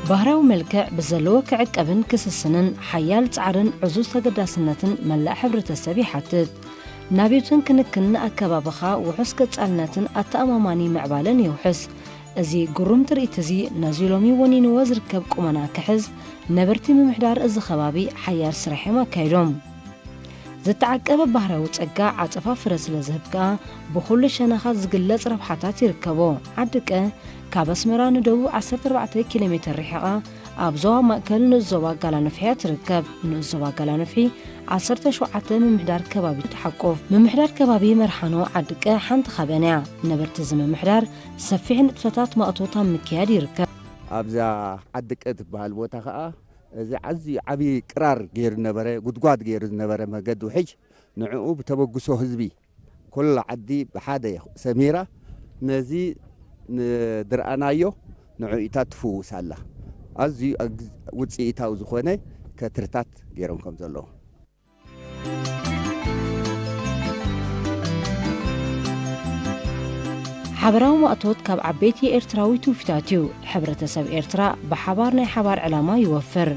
ባህራዊ መልክዕ ብዘለዎ ክዕቀብን ክስስንን ሓያል ጻዕርን ዕዙዝ ተገዳስነትን መላእ ሕብረተሰብ ይሓትት ናቤቱን ክንክን ኣከባብኻ ውሑስ ቀጻልነትን ኣተኣማማኒ ምዕባለን ይውሕስ እዚ ጉሩም ትርኢት እዚ ናዚሎሚ ወኒንዎ ዝርከብ ቁመና ክሕዝ ነበርቲ ምምሕዳር እዚ ከባቢ ሓያል ስራሕ ኣካይዶም ዝተዓቀበ ባህራዊ ጸጋ ዓጸፋ ፍረ ስለ ዝህብካ ብኹሉ ሸነኻት ዝግለጽ ረብሓታት ይርከቦ ዓድቀ ካብ ኣስመራ ንደቡብ 14 ኪሎ ሜትር ርሒቓ ኣብ ዞባ ማእከል ንዞባ ጋላነፍሒ ትርከብ ንዞባ ጋላነፍሒ 17 ምምሕዳር ከባቢ ተሓቆፍ ምምሕዳር ከባቢ መርሓኖ ዓድቀ ሓንቲ ኸበንያ ነበርቲ ዝምምሕዳር ሰፊሕ ንጥፈታት ማእቶታ ምክያድ ይርከብ ኣብዛ ዓድቀ ትበሃል ቦታ ኸኣ እዚ ዓዚ ዓቢ ቅራር ገይሩ ነበረ ጉድጓድ ገይሩ ነበረ መገድ ውሕጅ ንዕኡ ብተበግሶ ህዝቢ ኩሉ ዓዲ ብሓደ ሰሚራ ነዚ ንድርአናዮ ንዕኡታ ትፍውሳላ ኣዝዩ ውፅኢታዊ ዝኾነ ከትርታት ገይሮም ከም ዘለዉ ሓበራዊ ማእቶት ካብ ዓበይቲ ኤርትራዊ ትውፊታት እዩ ሕብረተሰብ ኤርትራ ብሓባር ናይ ሓባር ዕላማ ይወፍር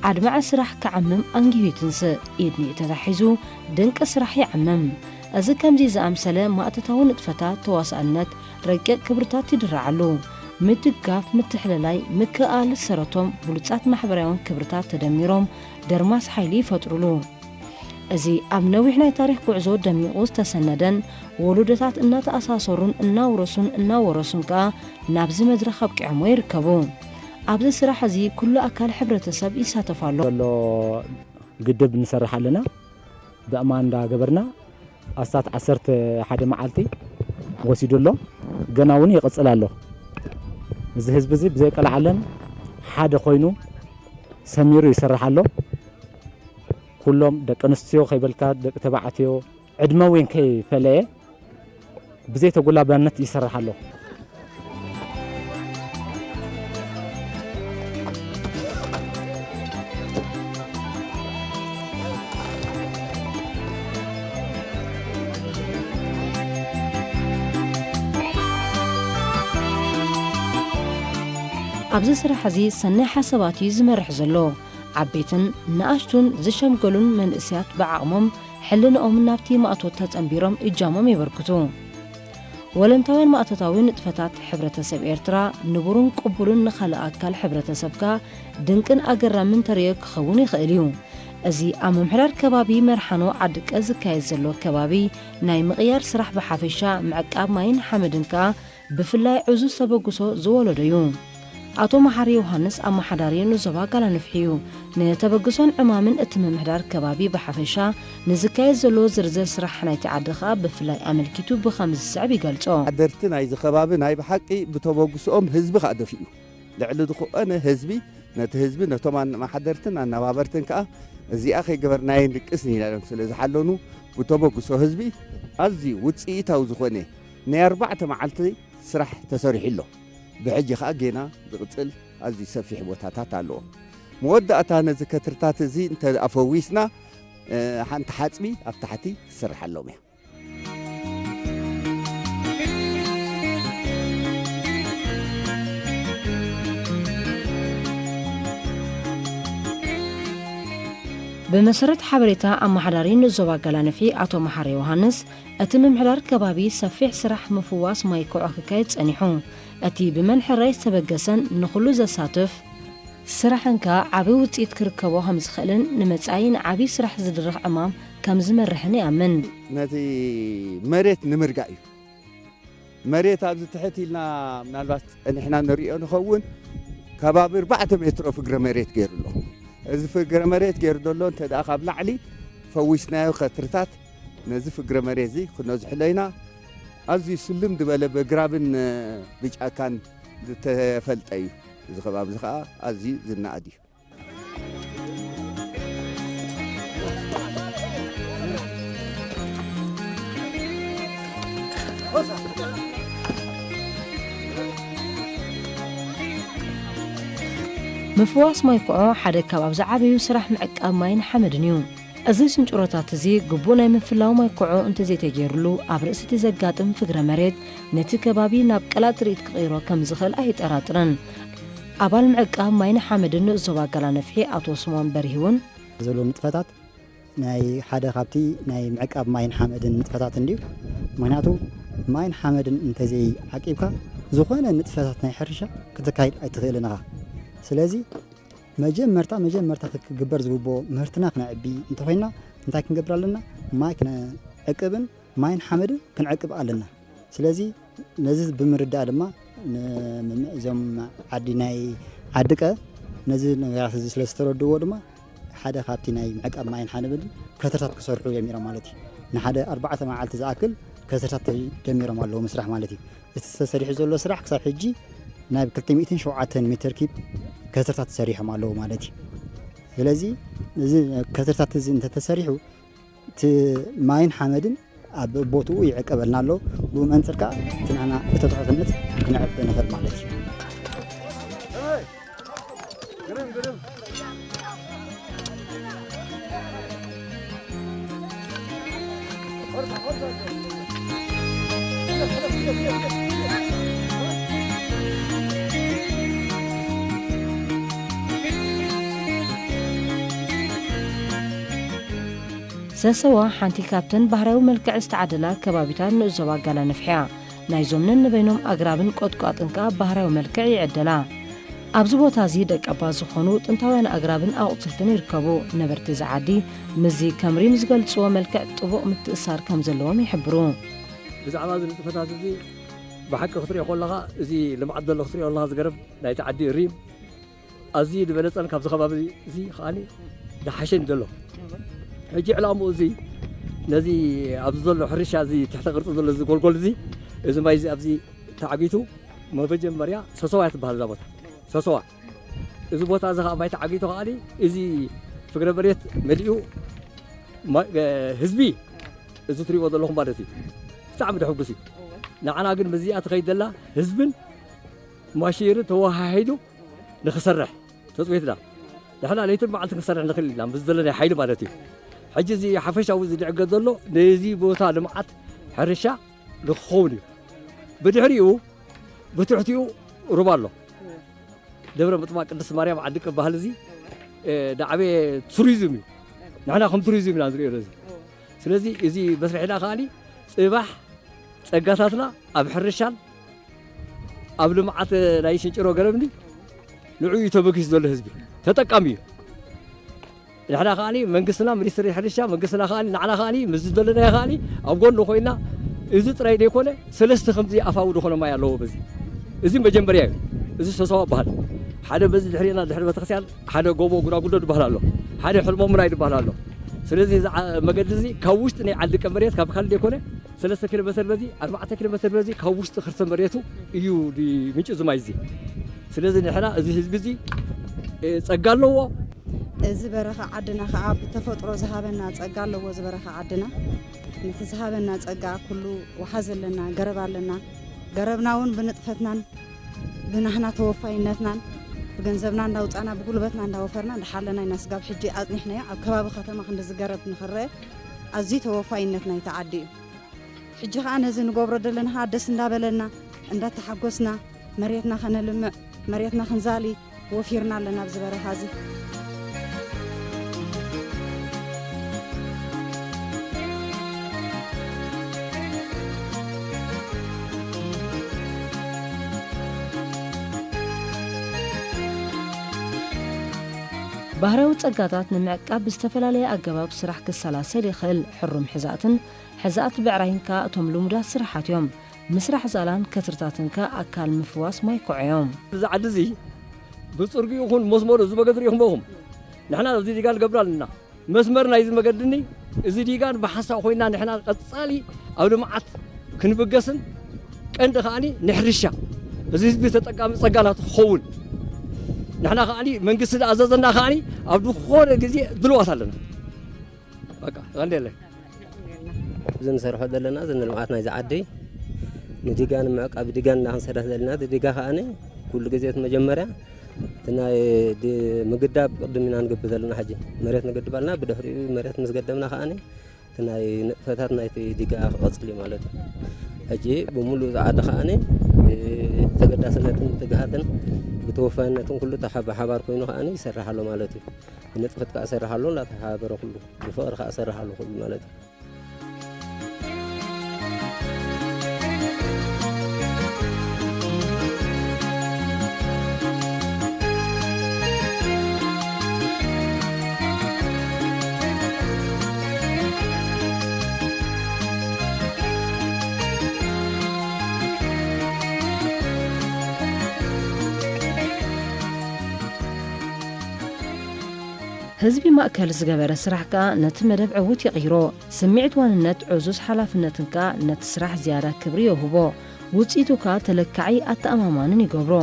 ዓድማዕ ስራሕ ክዓምም አንጊዩ ትንስእ ኢድኒ ተታሒዙ ድንቂ ስራሕ ይዓምም እዚ ከምዚ ዝኣምሰለ ማእተታዊ ንጥፈታት ተዋሳእነት ረቂቕ ክብርታት ይድረዓሉ ምድጋፍ ምትሕልላይ ምክኣል ሰረቶም ብሉጻት ማሕበራውን ክብርታት ተደሚሮም ደርማስ ሓይሊ ይፈጥሩሉ እዚ ኣብ ነዊሕ ናይ ታሪክ ጉዕዞ ደሚቑ ዝተሰነደን ወሉደታት እናተኣሳሰሩን እናወረሱን ከዓ ናብዚ መድረኽ ኣብቂዖሞ ይርከቡ ኣብዚ ስራሕ እዚ ኩሉ ኣካል ሕብረተሰብ ይሳተፋሉ ዘሎ ግድብ ንሰርሕ ኣለና ብኣማን እንዳገበርና ኣስታት 11 መዓልቲ ወሲዱሎ ገና እውን ይቕፅል ኣሎ እዚ ህዝቢ እዚ ብዘይቀልዓለን ሓደ ኮይኑ ሰሚሩ ይሰርሕ ኣሎ ኩሎም ደቂ ኣንስትዮ ከይበልካ ደቂ ተባዕትዮ ዕድመ ወይን ከይፈለየ ብዘይተጎላብነት ይሰርሕ ኣሎ ኣብዚ ስራሕ እዚ ሰናይ ሓሳባት እዩ ዝመርሕ ዘሎ ዓበይትን ንኣሽቱን ዝሸምገሉን መንእስያት ብዓቕሞም ሕልንኦም ናብቲ ማእቶት ተጸንቢሮም እጃሞም ይበርክቱ ወለንታውያን ማእቶታዊ ንጥፈታት ሕብረተሰብ ኤርትራ ንቡርን ቅቡልን ንኻልእ ኣካል ሕብረተሰብካ ድንቅን ኣገራምን ተርእዮ ክኸውን ይኽእል እዩ እዚ ኣብ ምምሕዳር ከባቢ መርሓኖ ዓድቀ ዝካየድ ዘሎ ከባቢ ናይ ምቕያር ስራሕ ብሓፈሻ ምዕቃብ ማይን ሓመድን ከዓ ብፍላይ ዕዙዝ ተበግሶ ዝወለዶ እዩ ኣቶ መሓሪ ዮሃንስ ኣመሓዳሪ ንዞባ ጋላንፍሒዩ ንተበግሶን ዕማምን እቲ ምምሕዳር ከባቢ ብሓፈሻ ንዝካየድ ዘሎ ዝርዝር ስራሕ ናይቲ ዓዲ ኸኣ ብፍላይ ኣመልኪቱ ብኸምዚ ዝስዕብ ይገልጾ ሓደርቲ ናይዚ ከባቢ ናይ ብሓቂ ብተበግሶኦም ህዝቢ ከዓ ደፊኡ ልዕሊ ዝኽአነ ህዝቢ ነቲ ህዝቢ ነቶም ኣመሓደርትን ኣነባበርትን ከዓ እዚኣ ከይገበርናየ ንቅስ ኢሎም ስለ ዝሓለኑ ብተበግሶ ህዝቢ ኣዝዩ ውፅኢታዊ ዝኾነ ናይ 4 መዓልቲ ስራሕ ተሰሪሑ ኣሎ ብሕጂ ከዓ ጌና ዝቕፅል ኣዝዩ ሰፊሕ ቦታታት ኣለዎ መወዳእታ ነዚ ከትርታት እዚ እንተኣፈዊስና ሓንቲ ሓፅቢ ኣብ ታሕቲ ትስራሕ ኣለዎም እያ بمسرت حبريتا أمحدارين الزوبا قلانفي أتو محاري يوهانس أتي ممحدار كبابي سفيح سرح مفواس ما يكوعو كايت سانيحون أتي بمنح الرئيس تبقسن نخلو زاساتف سرحنكا عبي وطيت كركبو همز خلن نمتعين عبي سرح زدرح أمام كمز مرحني أمن نتي مريت نمرقايو مريت أبز تحتي لنا من الباس أن إحنا نريئو نخون كبابي 4 متر فقر مريت غير له إذا فقر مريت غير دولو انت داخل لعلي فويسنايو خطرتات نزي فقر مريت زي كنا زحلينا أزي سلم دبالة بقرابن بيجا كان تفلت أيو إذا خباب زخاء أزي زلنا أدي مفواس ما يكوعو حدا كباب زعابيو سرح معقاب ماين حمدنيو أزي سنجورتات زي قبونا مفلاو ما يكوعو انت زي تجيرلو عبرئستي زقاتم فقر مريد نتي كبابي ناب قلات ريت كغيرو كم زخل أهيت أراترن أبال معقاب ماين حمدنو الزوبا قلانفحي أتو سمان بريهون زلو نتفتات ناي حدا خابتي ناي معقاب ماين حمدن نتفتات انديو مهناتو ماين حمدن انت زي عقيبكا زخونا نتفتات ناي حرشا كتكايد أي تغيلنها سلازي مجمرتا كجبر زبوبو مرتنا كنعبي انت خوينا انت كنجبر لنا ما كنا عقبن ماين حمد كنعقب علينا سلازي نزز بمردا دما زم عديناي عدقه نزز نغراس سلستردو دما حدا خاطي ناي معقب ماين حمد كثرات كسرحو يميرا مالتي نحدا 4 معالت زاكل كثرات جميرا مالو مسرح مالتي استسريح زلو سرح كسر حجي نايب 307 متر كيب كثرات تسريحهم على مالتي ስለዚህ እዚ ከትርታት እዚ እንተ ተሰሪሑ ማይን ሓመድን ኣብ ቦትኡ ይዕቀበልና ኣሎ ብመንጽርካ ትናና በተጣጣነት ክንዕብ ንኽእል ማለት እዩ سسوا حانتي كابتن بحراو ملكع استعدلا كبابيتان نزوا قلانفحيا نايزومنن نبينهم أقرابن قطقاطنكا بحراو ملكع يعدلا أبزو بوتازي دك أبازو خونو تنتاوين أقرابن أقصلتن يركبو نبرتي زعادي مزي كامري مزقل سوا ملكع طبوق متأسار كامزلوهم يحبرون إذا عمازن الفتاة زي بحق خطري أقول لها زي لما عدل خطري الله زقرب ناي تعدي الريم أزيد بلسان كابزو خباب زي خاني ده حشين دلو هجي علامو زي نزي أبزل حرشة زي تحت قرط زل زي كل زي إذا ما يزي أبزي تعبيتو ما بيجي مريا سسوا يتبهل زبط سسوا إذا بوت أزها ما يتعبيتو علي إذا فكرة بريت مليو ما حزبي إذا تري وضع لهم بارتي تعمد حقوسي نعنا قل مزيات غيد الله حزبن ماشير توها هيدو نخسرح تصويتنا نحن ليتر ما عندك نخسرح نخلي لام بزدلنا حيل بارتي حجزي حفشة وزي عقدلو نزي بوتا لمعت حرشة لخوني بدحريو بتحتيو ربالو دبر مطمع قدس مريم عندك بهالزي دعبي توريزمي نحن خم توريزمي نازري رزي سلازي ازي بس رحنا خالي صباح صقاتاتنا اب حرشان اب لمعت رايش نجرو قربني نعوي تبكيس دول حزبي تطقامي نحن خالي منقسنا منستر حرشة منقسنا خالي نحن خالي مزدلنا خالي أبغون نخوينا إذا ترى يكونه سلست خمسة أفاو دخلنا ما يلوه بس إذا بجنبريه إذا سوى بحال حدا بزي دحرينا دحر بتخسيان حدا قومو قراقودو دبهلالو حدا حلمو مراي دبهلالو سلازي مقدزي كوشت ني عندك مريت كاب خالد يكونه 3 كيلو متر بزي 4 كيلو متر بزي كوشت خرس مريتو ايو دي منጭ زمايزي سلازي نحنا ازي حزب زي صقالو እዚ በረኻ ዓድና ከዓ ብተፈጥሮ ዝሃበና ጸጋ ኣለዎ እዚ በረኻ ዓድና ነቲ ዝሃበና ጸጋ ኩሉ ወሓዘለና ገረብ ኣለና ገረብና እውን ብንጥፈትናን ብናህና ተወፋይነትናን ብገንዘብና እንዳውፃና ብጉልበትና እንዳወፈርና እንዳሓለና ይናስጋብ ሕጂ ኣጽኒሕና ኣብ ከባቢ ከተማ ክንዲ ዝገረብ ንኽረአ ኣዝዩ ተወፋይነት ናይ ተዓዲ እዩ ሕጂ ከዓ ነዚ ንገብሮ ዘለና ደስ እንዳበለና እንዳተሓጎስና መሬትና ከነልምዕ መሬትና ክንዛሊ ወፊርና ኣለና ኣብዚ በረኻ እዚ ባህራዊ ጸጋታት ንምዕቃብ ብዝተፈላለየ ኣገባብ ስራሕ ክሰላሰል ይኽእል ሕሩም ሕዛት ብዕራይንካ እቶም ልሙዳት ስራሓት እዮም ምስራሕ ዛላን ከትርታትንካ ኣካል ምፍዋስ ማይኮዕዮም እዚ ዓዲ እዚ ብፅርጊ ይኹን መስመሩ እዚ መገዲ ሪኢኹምኩም ንሕና እዚ ዲጋን ገብራልና መስመር ናይዚ መገድኒ እዚ ዲጋን ብሓሳብ ኮይና ንሕና ቀጻሊ ኣብ ልምዓት ክንብገስን ቀንዲ ከዓኒ ንሕርሻ እዚ ህዝቢ ተጠቃሚ ጸጋናት ክኸውን نحن خاني من قصد أزازنا خاني أبدو خور جزء دلوقتي علينا. بقى غني له. زين سرح دلنا زين المعاتنا إذا عدي نديجان معك أبديجان نحن سرح دلنا ديجا خاني كل جزء مجمرة تنا دي مقدّا قدمنا نقبل دلنا حاجة مريت نقدّ بالنا بدهري مريت نسقدمنا خاني تنا فتاتنا ديجا أصلي مالته حاجة بمولو عاد خاني تقدّا سنة تجهاتن بتوفانتهم كله تحب حبار كونه خاني يسرح له مالته نتفت كأسرح له لا تحبره كله بفقر كأسرح له كله مالته ህዝቢ ማእከል ዝገበረ ስራሕካ ነቲ መደብ ዕውት ይቕይሮ ስምዒት ዋንነት ዕዙዝ ሓላፍነትንካ ነቲ ስራሕ ዝያዳ ክብሪ ይህቦ ውፅኢቱካ ተለካዒ ኣተኣማማንን ይገብሮ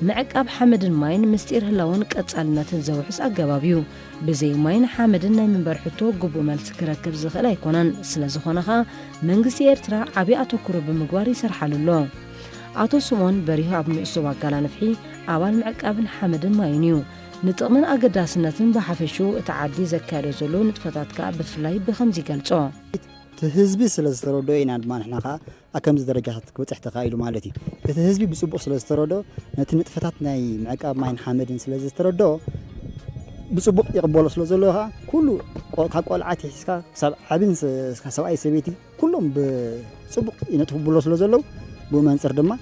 ምዕቃብ ሓመድን ማይን ምስጢር ህላውን ቀጻልነትን ዘውሕስ ኣገባብ እዩ ብዘይ ማይን ሓመድን ናይ መንበር ሕቶ ግቡእ መልሲ ክረክብ ዝኽእል ኣይኮነን ስለ ዝኾነኻ መንግስቲ ኤርትራ ዓብዪ ኣተኩሮ ብምግባር ይሰርሓሉሎ ኣቶ ስምዖን በሪሁ ኣብ ምዕሱብ ኣጋላንፍሒ ኣባል ምዕቃብን ሓመድን ማይን እዩ ንጥቕምን ኣገዳስነትን ብሓፈሹ እቲ ዓዲ ዘካየዶ ዘሎ ንጥፈታትካ ብፍላይ ብኸምዚ ይገልጾ እቲ ህዝቢ ስለ ዝተረድኦ ኢና ድማ ንሕና ከዓ ኣብ ከምዚ ደረጃታት ክበፅሕ ተኻኢሉ ማለት እዩ እቲ ህዝቢ ብፅቡቕ ስለ ዝተረድኦ ነቲ ንጥፈታት ናይ ምዕቃብ ማይን ሓመድን ስለ ዝተረድኦ ብፅቡቕ ይቕበሎ ስለ ዘለዎ ከዓ ኩሉ ካብ ቆልዓት ሒዝካ ክሳብ ዓብን ሰብኣይ ሰበይቲ ኩሎም ብፅቡቕ ይነጥፍብሎ ስለ ዘለው ብኡ መንፅር ድማ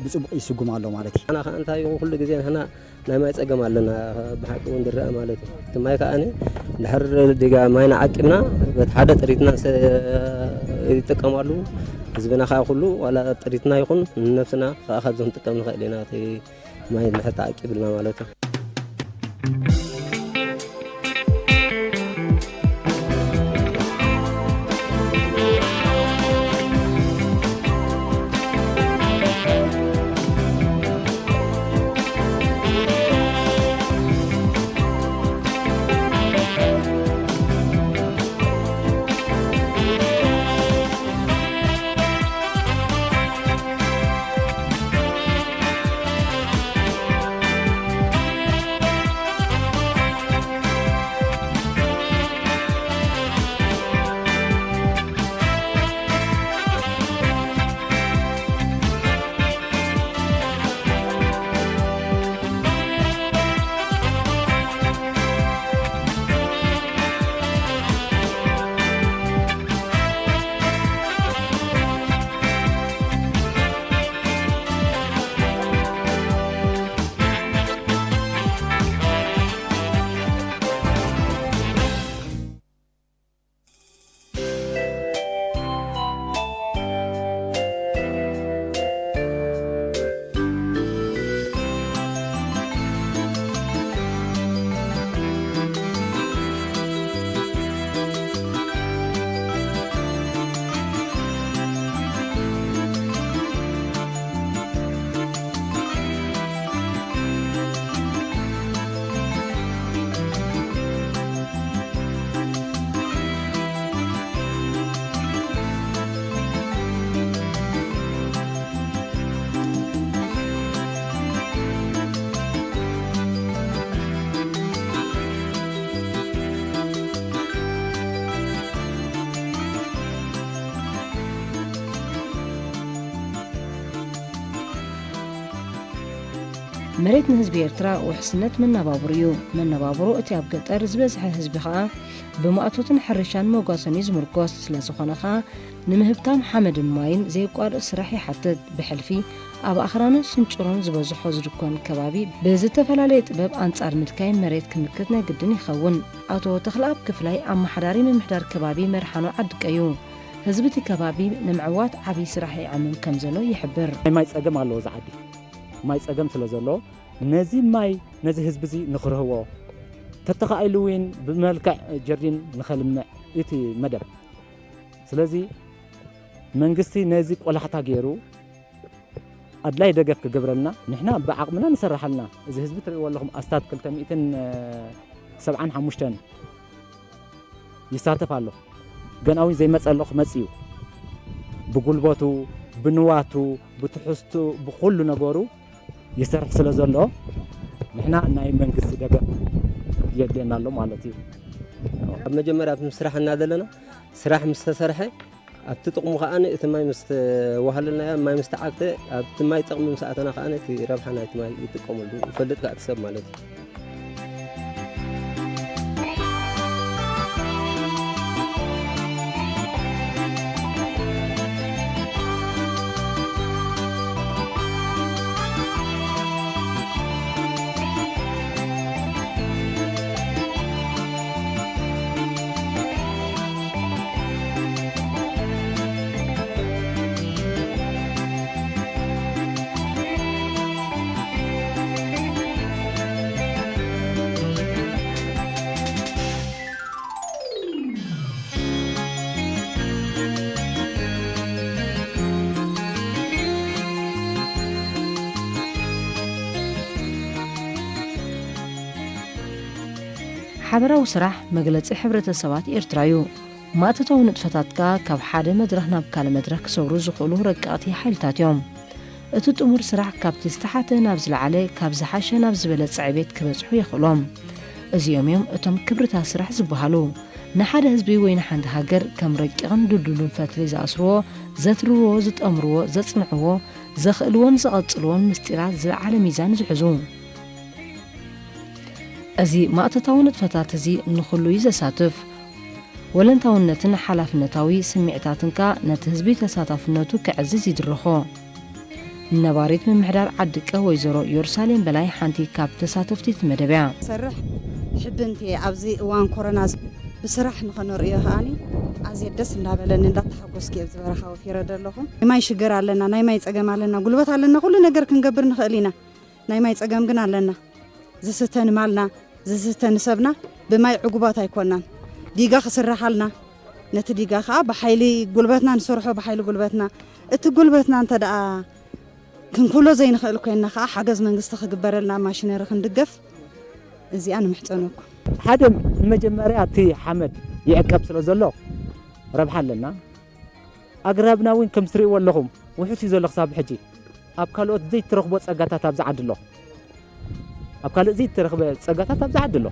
بصبغ يسقم على مالتي أنا أنت يوم كل جزء هنا نما يتسقم علينا بحق وندرة مالتي ثم يكأني الحر دقة ما ينعكنا بتحدث ريتنا يتكلم على زبنا خا كله ولا ريتنا يكون نفسنا أخذهم تكلم خيلنا ما ينحط عكبنا مالتي መሬት ንህዝቢ ኤርትራ ውሕስነት መነባብሩ መነባብሩ እቲ ኣብ ገጠር ዝበዝሐ ህዝቢ ከዓ ብማእቶትን ሕርሻን መጓሰኒ ዝምርኮስ ስለ ዝኾነ ከዓ ንምህብታም ሓመድን ማይን ዘይቋርፅ ስራሕ ይሓትት ብሕልፊ ኣብ ኣኽራንን ስንጭሮን ዝበዝሖ ዝድኮን ከባቢ ብዝተፈላለየ ጥበብ ኣንጻር ምትካይ መሬት ክምክት ናይ ግድን ይኸውን ኣቶ ተኽለኣብ ክፍላይ ኣመሓዳሪ ምምሕዳር ከባቢ መርሓኖ ዓድቀዩ ህዝቢ እቲ ከባቢ ንምዕዋት ዓብዪ ስራሕ ይዓምም ከም ዘሎ ይሕብር ማይ ፀገም ኣለዎ ዝዓዲ ማይ ፀገም ስለ ዘሎ ነዚ ማይ ነዚ ህዝቢ እዚ ንኽርህቦ ተተኻኢሉ እውን ብመልክዕ ጀርዲን ንኸልምዕ እቲ መደብ ስለዚ መንግስቲ ነዚ ቆላሕታ ገይሩ ኣድላይ ደገፍ ክገብረልና ንሕና ብዓቕምና ንሰርሓልና እዚ ህዝቢ ትሪእዎ ኣለኹም ኣስታት 275 ይሳተፍ ኣሎ ገናዊ ዘይመፀሎ ክመፅዩ ብጉልበቱ ብንዋቱ ብትሕዝቱ ብኩሉ ነገሩ ይሰርሕ ስለ ዘሎ ንሕና ናይ መንግስቲ ደገፍ የድልና ኣሎ ማለት እዩ ኣብ መጀመርያ ምስራሕ እናዘለና ስራሕ ምስ ተሰርሐ ኣብቲ ጥቕሙ ከዓኒ እቲ ማይ ምስ ተዋሃለልና ማይ ምስ ተዓግተ ኣብቲ ማይ ጥቕሚ ምስኣተና ከዓኒ እቲ ረብሓ ናይቲ ማይ ይጥቀመሉ ይፈልጥ ከዓ ትሰብ ማለት እዩ ሓበራዊ ስራሕ መግለፂ ሕብረተሰባት ኤርትራ እዩ ማእተታዊ ንጥፈታትካ ካብ ሓደ መድረኽ ናብ ካልእ መድረኽ ክሰብሩ ዝኽእሉ ረቃቕቲ ሓይልታት እዮም እቲ ጥሙር ስራሕ ካብቲ ዝተሓተ ናብ ዝለዓለ ካብ ዝሓሸ ናብ ዝበለፀ ዕቤት ክበፅሑ የኽእሎም እዚኦም እዮም እቶም ክብርታት ስራሕ ዝበሃሉ ንሓደ ህዝቢ ወይ ንሓንቲ ሃገር ከም ረቂቕን ድልዱልን ፈትሊ ዝኣስርዎ ዘትርዎ ዝጠምርዎ ዘፅንዕዎ ዘኽእልዎን ዘቐፅልዎን ምስጢራት ዝለዓለ ሚዛን ዝሕዙ እዚ ማእተታዊ ንጥፈታት እዚ ንኹሉ ዘሳትፍ ወለንታውነትን ሓላፍነታዊ ስምዒታትንካ ነቲ ህዝቢ ተሳታፍነቱ ክዕዝዝ ይድርኾ ነባሪት ምምሕዳር ዓድቀ ወይዘሮ ኢየሩሳሌም በላይ ሓንቲ ካብ ተሳተፍቲ መደብያ ሰርሕ ሕብንቲ ኣብዚ እዋን ኮሮና ብስራሕ ንኽንሪኦ ከዓኒ ኣዝየ ደስ እንዳበለኒ እንዳተሓጎስኪ ኣብ ዝበረኻ ወፊረ ዘለኹም ናይ ማይ ሽግር ኣለና ናይ ማይ ፀገም ኣለና ጉልበት ኣለና ኩሉ ነገር ክንገብር ንኽእል ኢና ናይ ማይ ፀገም ግን ኣለና ዝስተን ማልና ዝስተን ሰብና ብማይ ዕጉባት ኣይኮናን ዲጋ ክስራሓልና ነቲ ዲጋ ከዓ ብሓይሊ ጉልበትና ንሰርሖ ብሓይሊ ጉልበትና እቲ ጉልበትና እንተ ደኣ ክንኩሎ ዘይንኽእል ኮይንና ከዓ ሓገዝ መንግስቲ ክግበረልና ማሽነሪ ክንድገፍ እዚኣ ንምሕፀነኩም ሓደ መጀመርያ እቲ ሓመድ ይዕቀብ ስለ ዘሎ ረብሓ ኣለና ኣግራብና እውን ከም ትሪእዎ ኣለኹም ውሑስ እዩ ዘሎ ክሳብ ሕጂ ኣብ ካልኦት ዘይትረኽቦ ፀጋታት ኣብ ዝዓዲ ኣሎ ኣብ ካልእ ዘይትረኽበ ፀጋታት ኣብ ዝዓዲ ኣሎ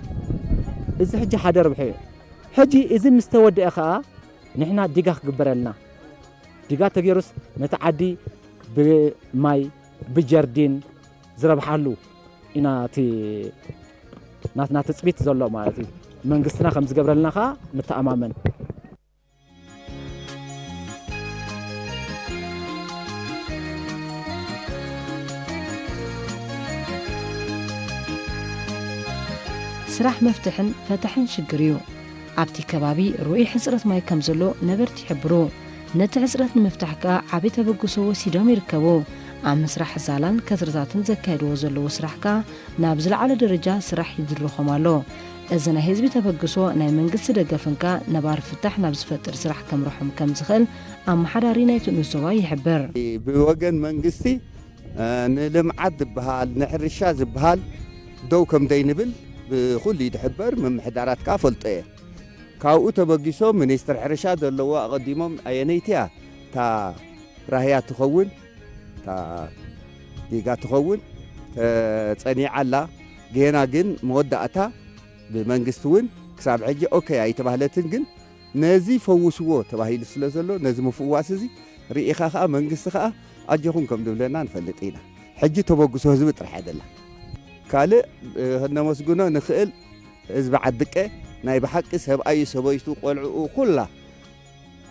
እዚ ሕጂ ሓደ ረብሒ እዩ ሕጂ እዚ ምስ ተወድአ ከዓ ንሕና ዲጋ ክግበረልና ዲጋ ተገይሩስ ነቲ ዓዲ ብማይ ብጀርዲን ዝረብሓሉ ኢና እቲ ናትና ትፅቢት ዘሎ ማለት እዩ መንግስትና ከም ዝገብረልና ከዓ ንተኣማመን ስራሕ መፍትሕን ፈትሕን ሽግር እዩ ኣብቲ ከባቢ ሩኡይ ሕፅረት ማይ ከም ዘሎ ነበርቲ ይሕብሩ ነቲ ሕፅረት ንምፍታሕ ከዓ ዓብዪ ተበግሶ ወሲዶም ይርከቡ ኣብ ምስራሕ ዛላን ከትርታትን ዘካይድዎ ዘለዎ ስራሕ ከዓ ናብ ዝለዓለ ደረጃ ስራሕ ይድርኾም ኣሎ እዚ ናይ ህዝቢ ተበግሶ ናይ መንግስቲ ደገፍንካ ነባር ፍታሕ ናብ ዝፈጥር ስራሕ ከምርሖም ከም ዝኽእል ኣመሓዳሪ ናይቲ ንዞባ ይሕብር ብወገን መንግስቲ ንልምዓት ዝበሃል ንሕርሻ ዝበሃል ደው ከም ደይንብል ብኩሉ ይድሕበር ምምሕዳራት ከዓ ፈልጦ እየ ካብኡ ተበጊሶም ሚኒስትር ሕርሻ ዘለዎ ኣቐዲሞም ኣየነይትያ እታ ራህያ ትኸውን እታ ዲጋ ትኸውን ተፀኒዓላ ገና ግን መወዳእታ ብመንግስቲ እውን ክሳብ ሕጂ ኦኬ ኣይተባህለትን ግን ነዚ ፈውስዎ ተባሂሉ ስለ ዘሎ ነዚ ምፍዋስ እዚ ርኢኻ ከዓ መንግስቲ ከዓ ኣጀኹም ከም ድብለና ንፈልጥ ኢና ሕጂ ተበግሶ ህዝቢ ጥራሕ ኣይደላ ካልእ ነመስግኖ ንኽእል ህዝቢ ዓድቀ ናይ ብሓቂ ሰብኣይ ሰበይቱ ቆልዑኡ ኩላ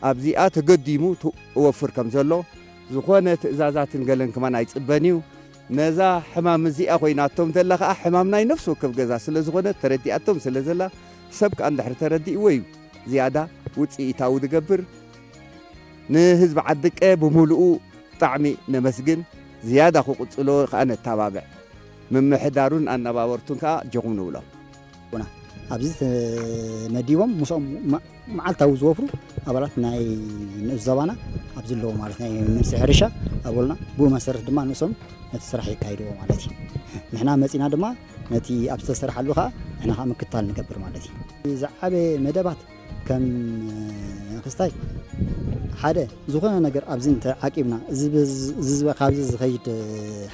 ኣብዚኣ ተገዲሙ ወፍር ከም ዘሎ ዝኾነ ትእዛዛትን ገለን ከማን ኣይፅበን እዩ ነዛ ሕማም እዚኣ ኮይናቶም ዘላ ከዓ ሕማም ናይ ነፍሲ ወከፍ ገዛ ስለ ዝኾነ ተረዲኣቶም ስለ ዘላ ሰብ ከዓ እንድሕር ተረዲእዎ እዩ ዝያዳ ውፅኢታዊ ዝገብር ንህዝቢ ዓድቀ ብምሉኡ ብጣዕሚ ነመስግን ዝያዳ ክቕፅሎ ከዓ ነተባብዕ ምምሕዳሩን ኣነባበርቱን ከዓ ጀኹም ንብሎ ኣብዚ መዲቦም ምስኦም መዓልታዊ ዝወፍሩ ኣባላት ናይ ንእስ ዘባና ኣብ ዘለዎ ማለት ናይ መንስሒ ሕርሻ ኣብልና ብኡ መሰረት ድማ ንሶም ነቲ ስራሕ ይካይድዎ ማለት እዩ ንሕና መፂና ድማ ነቲ ኣብ ዝተሰርሓሉ ከዓ ንሕና ከዓ ምክትታል ንገብር ማለት እዩ ዝዓበየ መደባት ከም ክስታይ ሓደ ዝኾነ ነገር ኣብዚ እንተዓቂብና እዚ ካብዚ ዝኸይድ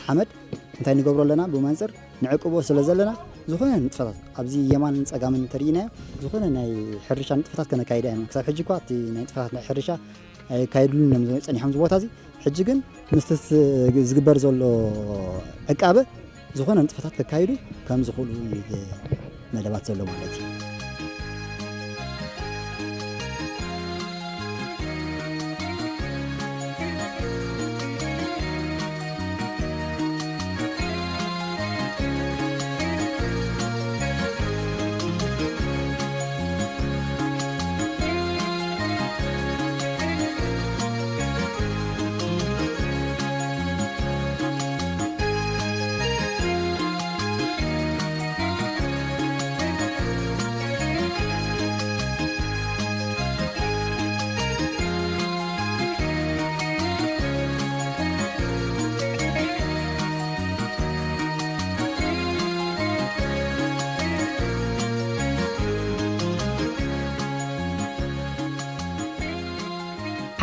ሓመድ እንታይ ንገብሮ ኣለና ብመንፅር ንዕቅቦ ስለ ዘለና ዝኾነ ንጥፈታት ኣብዚ የማንን ፀጋምን ተርኢናዮ ዝኾነ ናይ ሕርሻ ንጥፈታት ከነካይዳ ኢና ክሳብ ሕጂ እኳ እቲ ናይ ንጥፈታት ናይ ሕርሻ ኣይካይድሉን እዮም ፀኒሖም እዚ ቦታ እዚ ሕጂ ግን ምስ ዝግበር ዘሎ ዕቃበ ዝኾነ ንጥፈታት ከካይዱ ከም ዝኽእሉ መደባት ዘሎ ማለት እዩ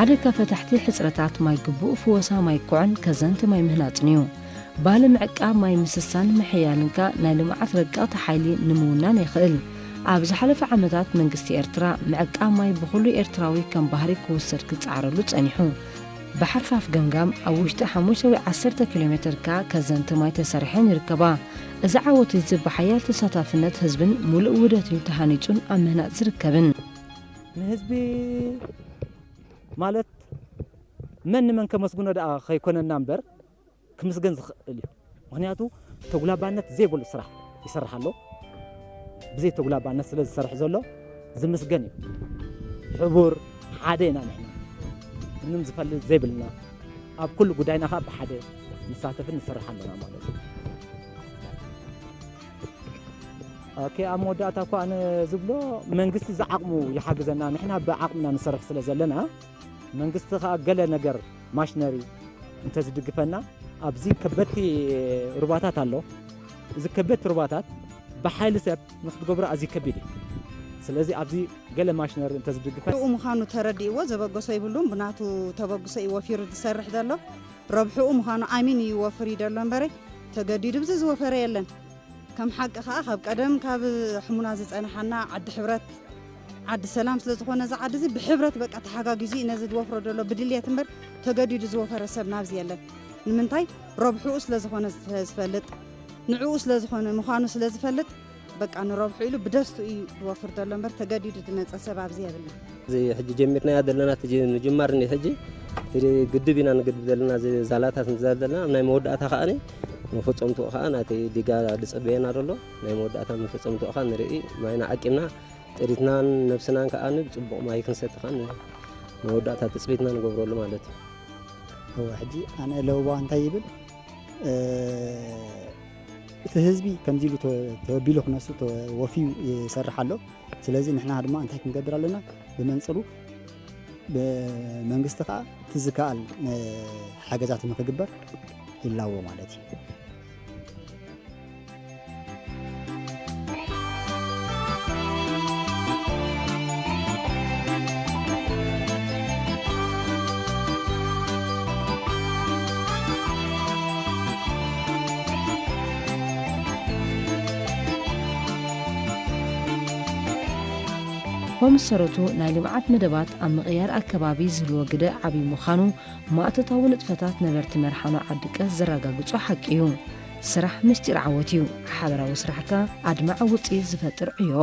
ሓደ ካብ ፈታሕቲ ሕፅረታት ማይ ግቡእ ፍወሳ ማይ ኩዕን ከዘንቲ ማይ ምህናፅን እዩ ባለ ምዕቃብ ማይ ምስሳን ምሕያልንካ ናይ ልምዓት ረጋእቲ ሓይሊ ንምውናን ይኽእል ኣብ ዝሓለፈ ዓመታት መንግስቲ ኤርትራ ምዕቃብ ማይ ብኩሉ ኤርትራዊ ከም ባህሪ ክውሰድ ክፃዕረሉ ፀኒሑ ብሓርፋፍ ገምጋም ኣብ ውሽጢ 510 ኪሎ ሜትር ከዘንቲ ማይ ተሰሪሐን ይርከባ እዚ ዓወት እዚ ብሓያል ተሳታፍነት ህዝብን ሙሉእ ውህደት እዩ ተሃኒፁን ኣብ ምህናፅ ዝርከብን ንህዝቢ ማለት من كمسجون ده خيكون النمبر كمسجون اليوم وهنياتو تقولابانات زي بقول الصراحة يصرح له بزي تقولابانات سلز صرح زلوا زي مسجوني حبور حادينا نحن نمزفل زي بلنا أب كل قدينا خاب حادي نساتفن نصرح لنا مالك أوكي أمودات أكو أنا زبلو منقص زعقمو يحجزنا نحن بعقمنا نصرح سلزلنا منقص قال نجر ماشنري أنت زدقفنا أبزي كبتي رباطات الله إذا كبت رباطات بحال سب ناخد جبرة أزي كبيرة سلازي أبزي قال ماشنري أنت زدقفنا مخانو تردي وزبق صيبلون بناتو تبق صي وفير تسرح دلله ربحو مخانو آمين يوفري دلهم بري تجديد بزز وفري لن كم حق خاب قدم كاب حمونازت أنا حنا عد حبرت عد سلام سلزخونا ز عد زي بحبرت بقى تحقاقزي نزد وفر دلو بدلية تنبر تجديد زوفر السب نافزي لن المنتاي ربحو سلزخونا سفلت نعو سلزخونا مخانو سلزفلت بقى أنا ربحو له بدستو يوفر دلو نبر تجديد تنز السبب زي لن زي حج جميرنا يدلنا تجي نجمرني حجي تري قد بينا نقد دلنا زي زالاتها نزال دلنا ناي مودعتها خاني مفصمتو خان اتي ديغا دصبينا رلو ناي مودعتها مفصمتو خان نري ماينا عقمنا طريتنا نفسنا كان صبق ما يكنسط خان مودعتها تصبيتنا نغبرلو مالتي هو حجي انا لو وانت يبل تهزبي كمزيلو توبيلو خناسو وفي يسرحالو ስለዚህ ንሕና ድማ እንታይ ክንገብር ኣለና ብመንጽሩ በመንግስት ካ ትዝካል ሓገዛት ንክግበር ይላዎ ማለት እዩ ومسرتو نايل معات مدبات أم غيار أكبابي زلو قد عبي مخانو ما أتطاون اتفتات نبرت مرحانو عدك الزراقا قصو حكيو ስራሕ ምስጢር ዓወት እዩ ሓበራዊ ስራሕካ ኣድማዕ ውፅኢት ዝፈጥር ዕዮ